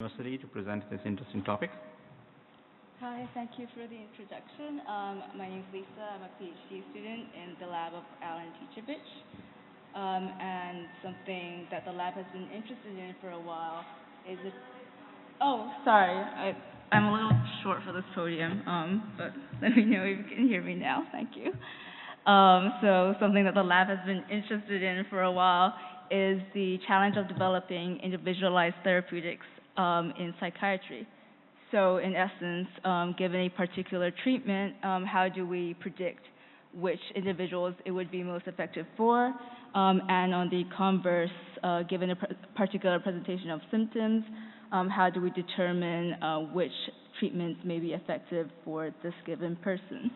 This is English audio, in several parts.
University to present this interesting topic. Hi, thank you for the introduction. My name is Lisa. I'm a PhD student in the lab of Alan Teachovich. And something that the lab has been interested in for a while is oh, sorry, I'm a little short for this podium, but let me know if you can hear me now. Thank you. So something that the lab has been interested in for a while is the challenge of developing individualized therapeutics in psychiatry. So in essence, given a particular treatment, how do we predict which individuals it would be most effective for? And on the converse, given a particular presentation of symptoms, how do we determine which treatments may be effective for this given person?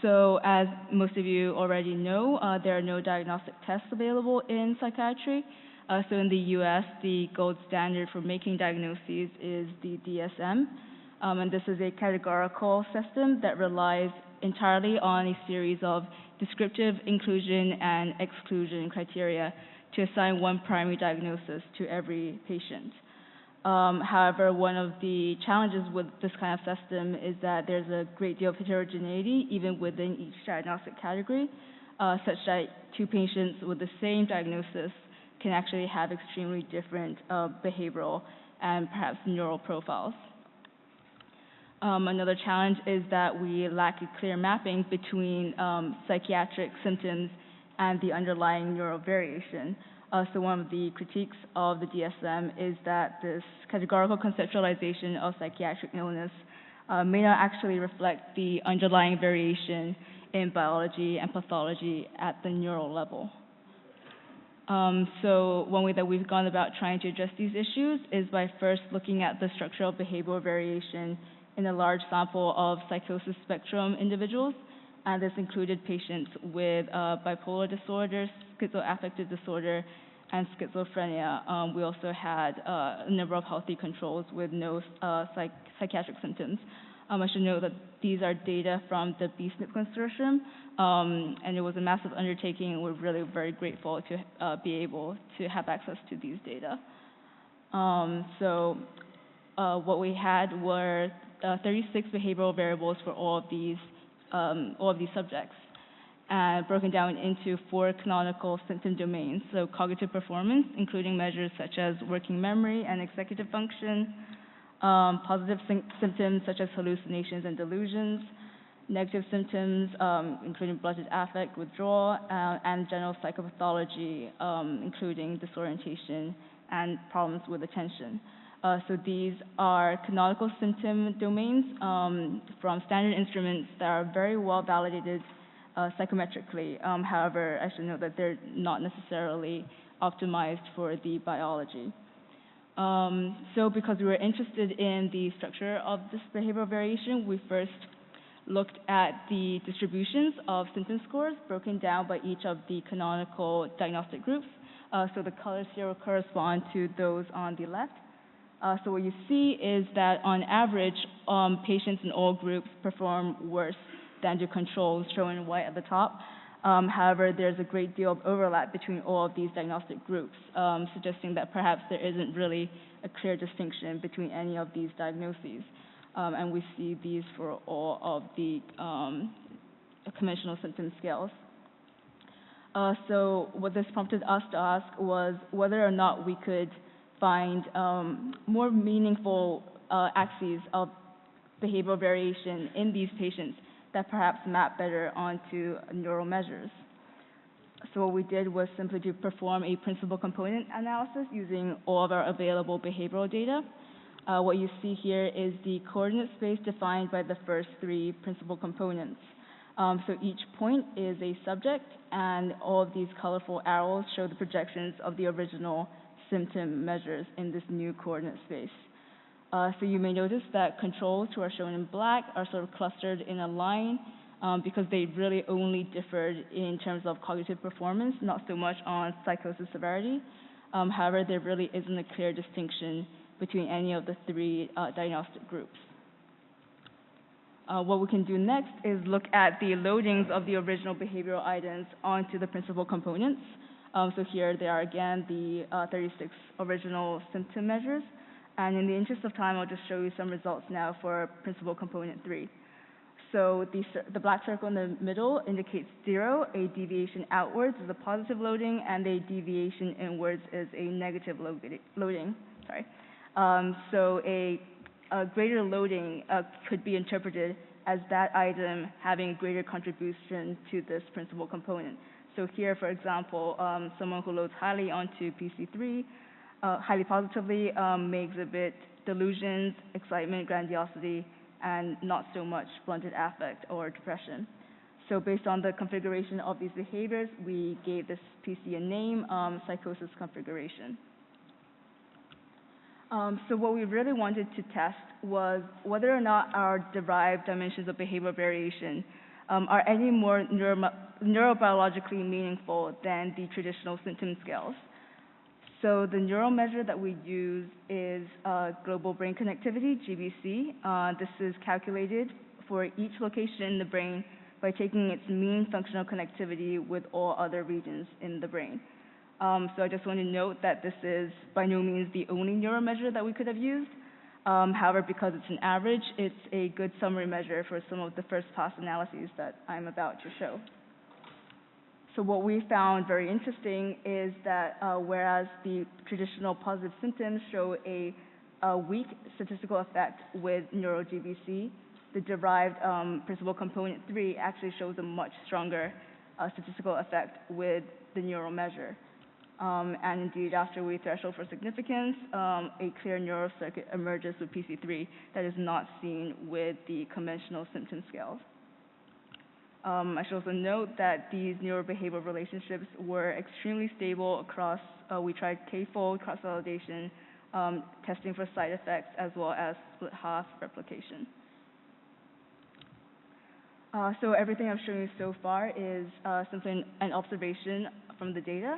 So as most of you already know, there are no diagnostic tests available in psychiatry. So in the US, the gold standard for making diagnoses is the DSM. And this is a categorical system that relies entirely on a series of descriptive inclusion and exclusion criteria to assign one primary diagnosis to every patient. However, one of the challenges with this kind of system is that there's a great deal of heterogeneity even within each diagnostic category, such that two patients with the same diagnosis can actually have extremely different behavioral and perhaps neural profiles. Another challenge is that we lack a clear mapping between psychiatric symptoms and the underlying neural variation. So one of the critiques of the DSM is that this categorical conceptualization of psychiatric illness may not actually reflect the underlying variation in biology and pathology at the neural level. So one way that we've gone about trying to address these issues is by first looking at the structural behavioral variation in a large sample of psychosis spectrum individuals, and this included patients with bipolar disorder, schizoaffective disorder, and schizophrenia. We also had a number of healthy controls with no psychiatric symptoms. I should note that these are data from the BSNP consortium, and it was a massive undertaking, and we're really very grateful to be able to have access to these data. So what we had were 36 behavioral variables for all of these subjects, and broken down into 4 canonical symptom domains. So cognitive performance, including measures such as working memory and executive function, positive symptoms such as hallucinations and delusions, negative symptoms including blunted affect, withdrawal, and general psychopathology, including disorientation and problems with attention. So these are canonical symptom domains from standard instruments that are very well validated psychometrically. However, I should note that they're not necessarily optimized for the biology. So because we were interested in the structure of this behavioral variation, we first looked at the distributions of symptom scores broken down by each of the canonical diagnostic groups. So the colors here will correspond to those on the left. So what you see is that on average, patients in all groups perform worse than the controls shown in white at the top. However, there's a great deal of overlap between all of these diagnostic groups, suggesting that perhaps there isn't really a clear distinction between any of these diagnoses. And we see these for all of the conventional symptom scales. So what this prompted us to ask was whether or not we could find more meaningful axes of behavioral variation in these patients that perhaps map better onto neural measures. So what we did was simply to perform a principal component analysis using all of our available behavioral data. What you see here is the coordinate space defined by the first 3 principal components. So each point is a subject, and all of these colorful arrows show the projections of the original symptom measures in this new coordinate space. So you may notice that controls, who are shown in black, are sort of clustered in a line because they really only differed in terms of cognitive performance, not so much on psychosis severity. However, there really isn't a clear distinction between any of the 3 diagnostic groups. What we can do next is look at the loadings of the original behavioral items onto the principal components. So here they are again, the 36 original symptom measures. And in the interest of time, I'll just show you some results now for principal component 3. So the black circle in the middle indicates 0, a deviation outwards is a positive loading, and a deviation inwards is a negative loading. So a greater loading could be interpreted as that item having a greater contribution to this principal component. So here, for example, someone who loads highly onto PC3, highly positively, may exhibit delusions, excitement, grandiosity, and not so much blunted affect or depression. So based on the configuration of these behaviors, we gave this PC a name, psychosis configuration. So what we really wanted to test was whether or not our derived dimensions of behavioral variation are any more neurobiologically meaningful than the traditional symptom scales. So the neural measure that we use is global brain connectivity, GBC. This is calculated for each location in the brain by taking its mean functional connectivity with all other regions in the brain. So I just want to note that this is by no means the only neural measure that we could have used. However, because it's an average, it's a good summary measure for some of the first pass analyses that I'm about to show. So what we found very interesting is that whereas the traditional positive symptoms show a weak statistical effect with neuro GBC, the derived principal component 3 actually shows a much stronger statistical effect with the neural measure. And indeed, after we threshold for significance, a clear neural circuit emerges with PC3 that is not seen with the conventional symptom scales. I should also note that these neurobehavioral relationships were extremely stable across, we tried k-fold cross-validation, testing for side effects, as well as split half replication. So everything I've shown you so far is simply an observation from the data.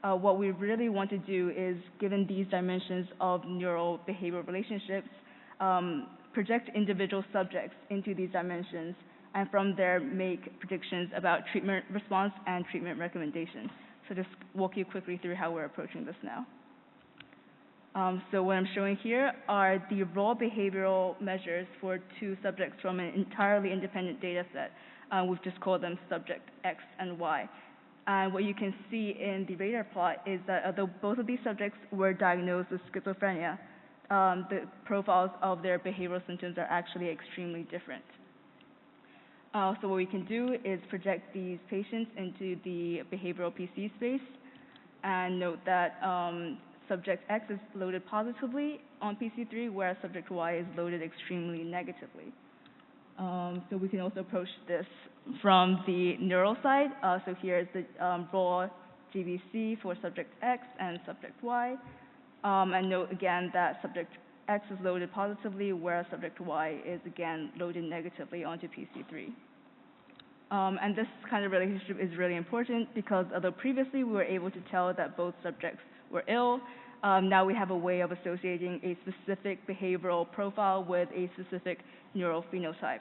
What we really want to do is, given these dimensions of neurobehavioral relationships, project individual subjects into these dimensions, and from there make predictions about treatment response and treatment recommendations. So just walk you quickly through how we're approaching this now. So what I'm showing here are the raw behavioral measures for 2 subjects from an entirely independent data set. We've just called them subject X and Y. And what you can see in the radar plot is that although both of these subjects were diagnosed with schizophrenia, the profiles of their behavioral symptoms are actually extremely different. So what we can do is project these patients into the behavioral PC space and note that subject X is loaded positively on PC3, whereas subject Y is loaded extremely negatively. So we can also approach this from the neural side. So here is the raw GBC for subject X and subject Y. And note again that subject X is loaded positively, whereas subject Y is again loaded negatively onto PC3. And this kind of relationship is really important because although previously we were able to tell that both subjects were ill, now we have a way of associating a specific behavioral profile with a specific neural phenotype.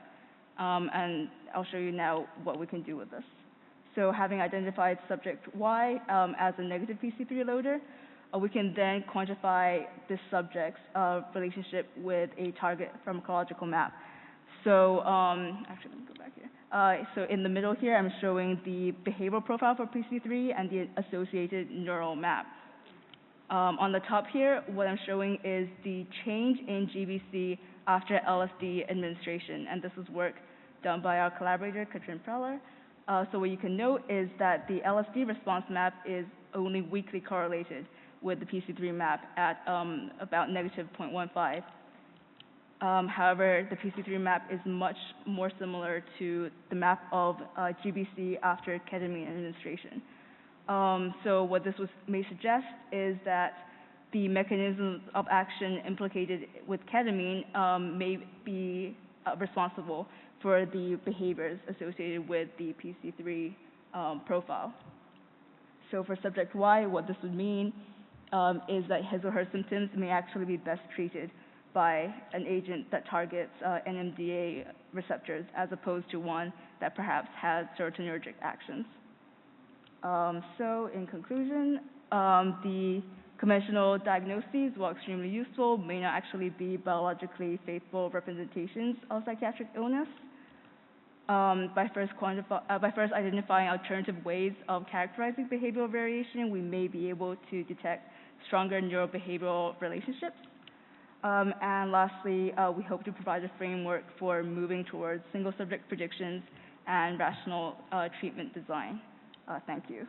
And I'll show you now what we can do with this. So having identified subject Y as a negative PC3 loader, we can then quantify this subject's relationship with a target pharmacological map. So actually, let me go back here. So in the middle here, I'm showing the behavioral profile for PC3 and the associated neural map. On the top here, what I'm showing is the change in GBC after LSD administration, and this is work done by our collaborator, Katrin Preller. So what you can note is that the LSD response map is only weakly correlated with the PC3 map at about negative 0.15. However, the PC3 map is much more similar to the map of GBC after ketamine administration. So what this may suggest is that the mechanisms of action implicated with ketamine may be responsible for the behaviors associated with the PC3 profile. So for subject Y, what this would mean is that his or her symptoms may actually be best treated by an agent that targets NMDA receptors as opposed to one that perhaps has serotonergic actions. So in conclusion, the conventional diagnoses, while extremely useful, may not actually be biologically faithful representations of psychiatric illness. By first identifying alternative ways of characterizing behavioral variation, we may be able to detect stronger neurobehavioral relationships. And lastly, we hope to provide a framework for moving towards single subject predictions and rational treatment design. Thank you.